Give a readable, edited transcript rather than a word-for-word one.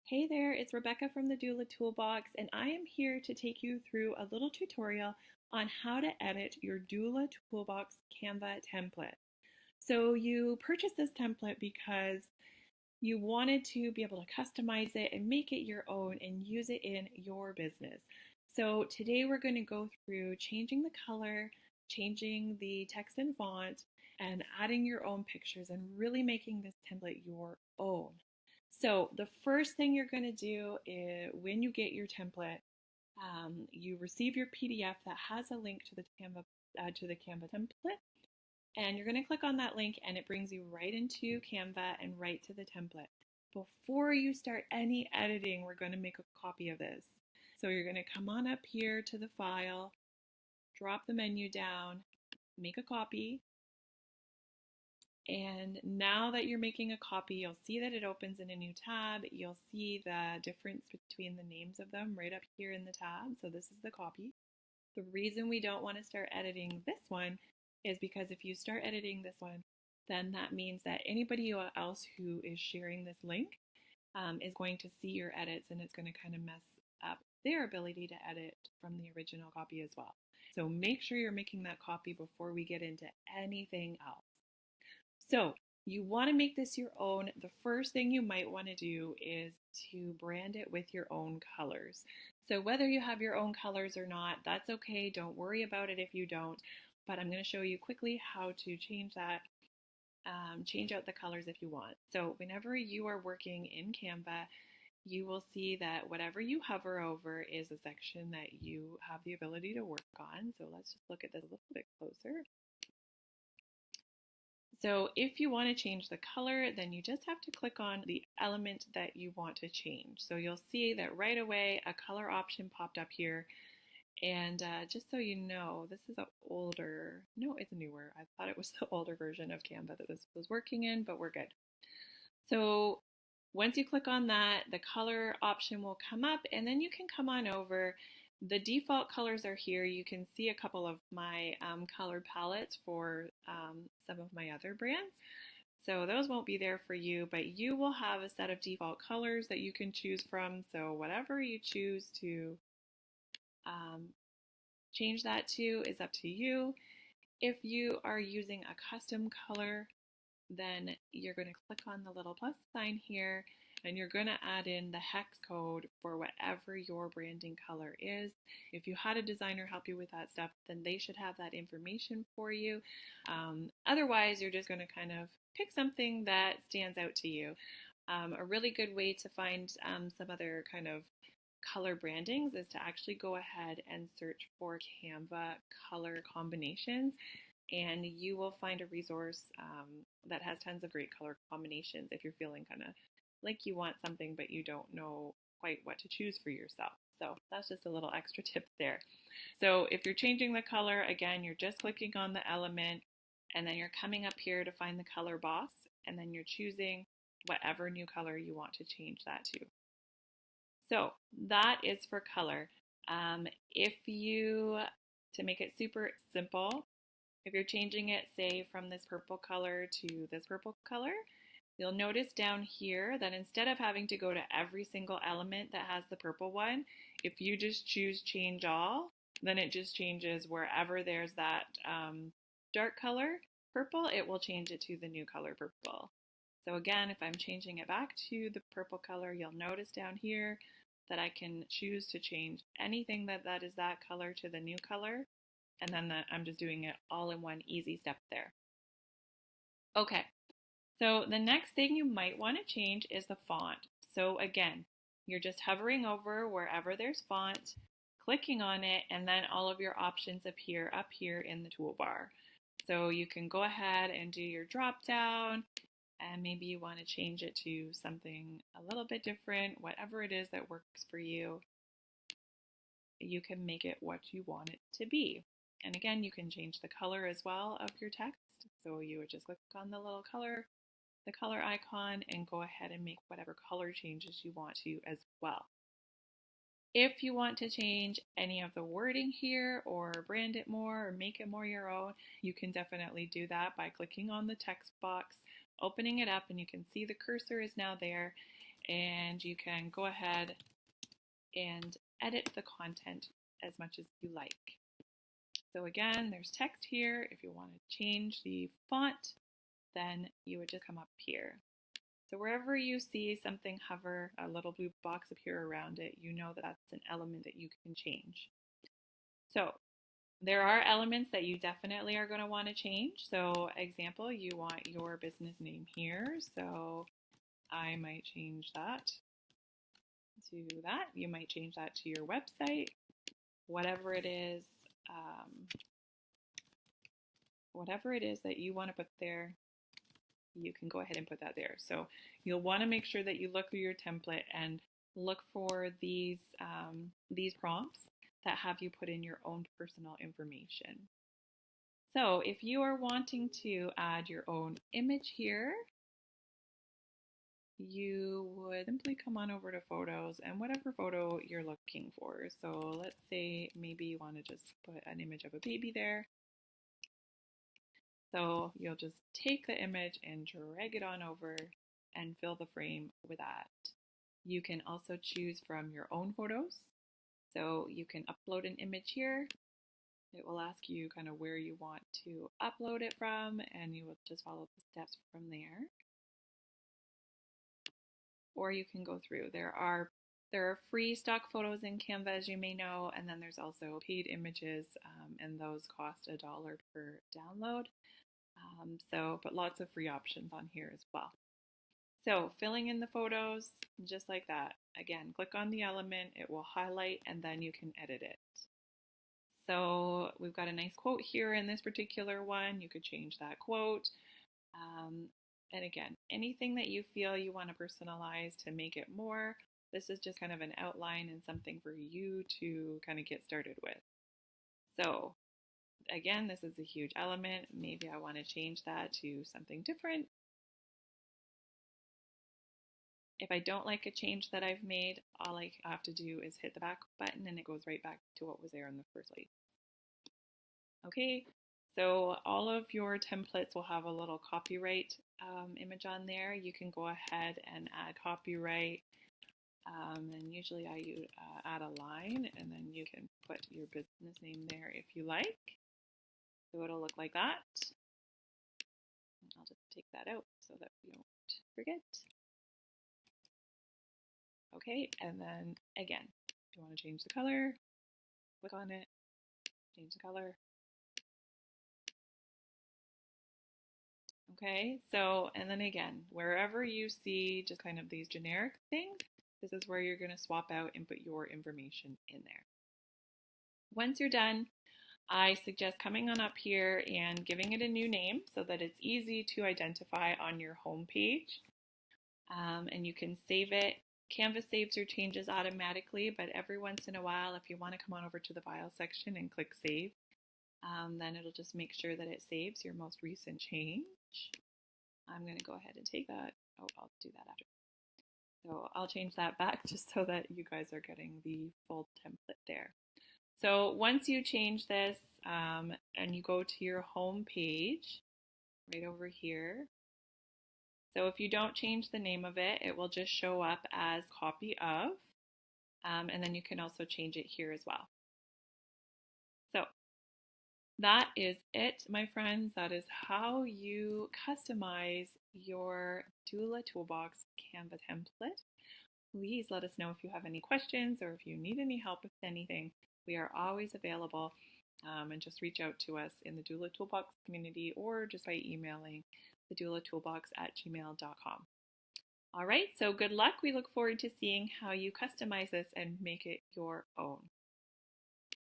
Hey there, it's Rebecca from the Doula Toolbox, and I am here to take you through a little tutorial on how to edit your Doula Toolbox Canva template. So you purchased this template because you wanted to be able to customize it and make it your own and use it in your business. So today we're going to go through changing the color, changing the text and font, and adding your own pictures and really making this template your own. So the first thing you're going to do is when you get your template, you receive your PDF that has a link to the Canva template, and you're going to click on that link, and it brings you right into Canva and right to the template. Before you start any editing, we're going to make a copy of this. So you're going to come on up here to the file, drop the menu down, make a copy. And now that you're making a copy, you'll see that it opens in a new tab. You'll see the difference between the names of them right up here in the tab. So this is the copy. The reason we don't want to start editing this one is because if you start editing this one, then that means that anybody else who is sharing this link is going to see your edits, and it's going to kind of mess up their ability to edit from the original copy as well. So make sure you're making that copy before we get into anything else. So you want to make this your own. The first thing you might want to do is to brand it with your own colors. So whether you have your own colors or not, that's okay. Don't worry about it if you don't. But I'm going to show you quickly how to change that, change out the colors if you want. So whenever you are working in Canva, you will see that whatever you hover over is a section that you have the ability to work on. So let's just look at this a little bit closer. So if you want to change the color, then you just have to click on the element that you want to change. So you'll see that right away a color option popped up here. And just so you know, this is it's newer. I thought it was the older version of Canva that this was working in, but we're good. So once you click on that, the color option will come up, and then you can come on over. The default colors are here. You can see a couple of my color palettes for some of my other brands. So those won't be there for you, but you will have a set of default colors that you can choose from. So whatever you choose to change that to is up to you. If you are using a custom color, then you're going to click on the little plus sign here, and you're going to add in the hex code for whatever your branding color is. If you had a designer help you with that stuff, then they should have that information for you. Otherwise, you're just going to kind of pick something that stands out to you. A really good way to find some other kind of color brandings is to actually go ahead and search for Canva color combinations, and you will find a resource that has tons of great color combinations if you're feeling kind of like you want something but you don't know quite what to choose for yourself. So that's just a little extra tip there. So if you're changing the color, again, you're just clicking on the element, and then you're coming up here to find the color box, and then you're choosing whatever new color you want to change that to. So that is for color. To make it super simple, if you're changing it, say, from this purple color to this purple color, you'll notice down here that instead of having to go to every single element that has the purple one, if you just choose change all, then it just changes wherever there's that dark color purple, it will change it to the new color purple. So again, if I'm changing it back to the purple color, you'll notice down here that I can choose to change anything that is that color to the new color. And then I'm just doing it all in one easy step there. Okay, so the next thing you might want to change is the font. So again, you're just hovering over wherever there's font, clicking on it, and then all of your options appear up here in the toolbar. So you can go ahead and do your drop down, and maybe you want to change it to something a little bit different. Whatever it is that works for you, you can make it what you want it to be. And again, you can change the color as well of your text. So you would just click on the little color, the color icon, and go ahead and make whatever color changes you want to as well. If you want to change any of the wording here or brand it more or make it more your own, you can definitely do that by clicking on the text box, opening it up, and you can see the cursor is now there. and you can go ahead and edit the content as much as you like. So again, there's text here. If you want to change the font, then you would just come up here. So wherever you see something hover, a little blue box appear around it, you know that that's an element that you can change. So there are elements that you definitely are going to want to change. So example, you want your business name here. So I might change that to that. You might change that to your website, whatever it is that you want to put there, you can go ahead and put that there. So you'll want to make sure that you look through your template and look for these prompts that have you put in your own personal information. So if you are wanting to add your own image here, you would simply come on over to photos and whatever photo you're looking for. So let's say maybe you want to just put an image of a baby there. So you'll just take the image and drag it on over and fill the frame with that. You can also choose from your own photos. So you can upload an image here. It will ask you kind of where you want to upload it from, and you will just follow the steps from there. Or you can go through. There are free stock photos in Canva, as you may know, and then there's also paid images, and those cost $1 per download. But lots of free options on here as well. So filling in the photos, just like that. Again, click on the element, it will highlight, and then you can edit it. So we've got a nice quote here in this particular one. You could change that quote. And again, anything that you feel you want to personalize to make it more, this is just kind of an outline and something for you to kind of get started with. So again, this is a huge element. Maybe I want to change that to something different. If I don't like a change that I've made, all I have to do is hit the back button and it goes right back to what was there in the first place. Okay, so all of your templates will have a little copyright image on there. You can go ahead and add copyright, and usually I add a line, and then you can put your business name there if you like. So it'll look like that. I'll just take that out so that we don't forget. Okay, and then again, if you want to change the color, click on it, change the color. Okay, so, and then again, wherever you see just kind of these generic things, this is where you're going to swap out and put your information in there. Once you're done, I suggest coming on up here and giving it a new name so that it's easy to identify on your home page. And you can save it. Canva saves your changes automatically, but every once in a while, if you want to come on over to the file section and click save, then it'll just make sure that it saves your most recent change. I'm going to go ahead and take that. Oh, I'll do that after. So I'll change that back just so that you guys are getting the full template there. So once you change this and you go to your home page, right over here. So if you don't change the name of it, it will just show up as copy of, and then you can also change it here as well. So that is it, my friends. That is how you customize your Doula Toolbox Canva template. Please let us know if you have any questions or if you need any help with anything. We are always available, and just reach out to us in the Doula Toolbox community or just by emailing thedoulatoolbox@gmail.com. All right, so good luck. We look forward to seeing how you customize this and make it your own.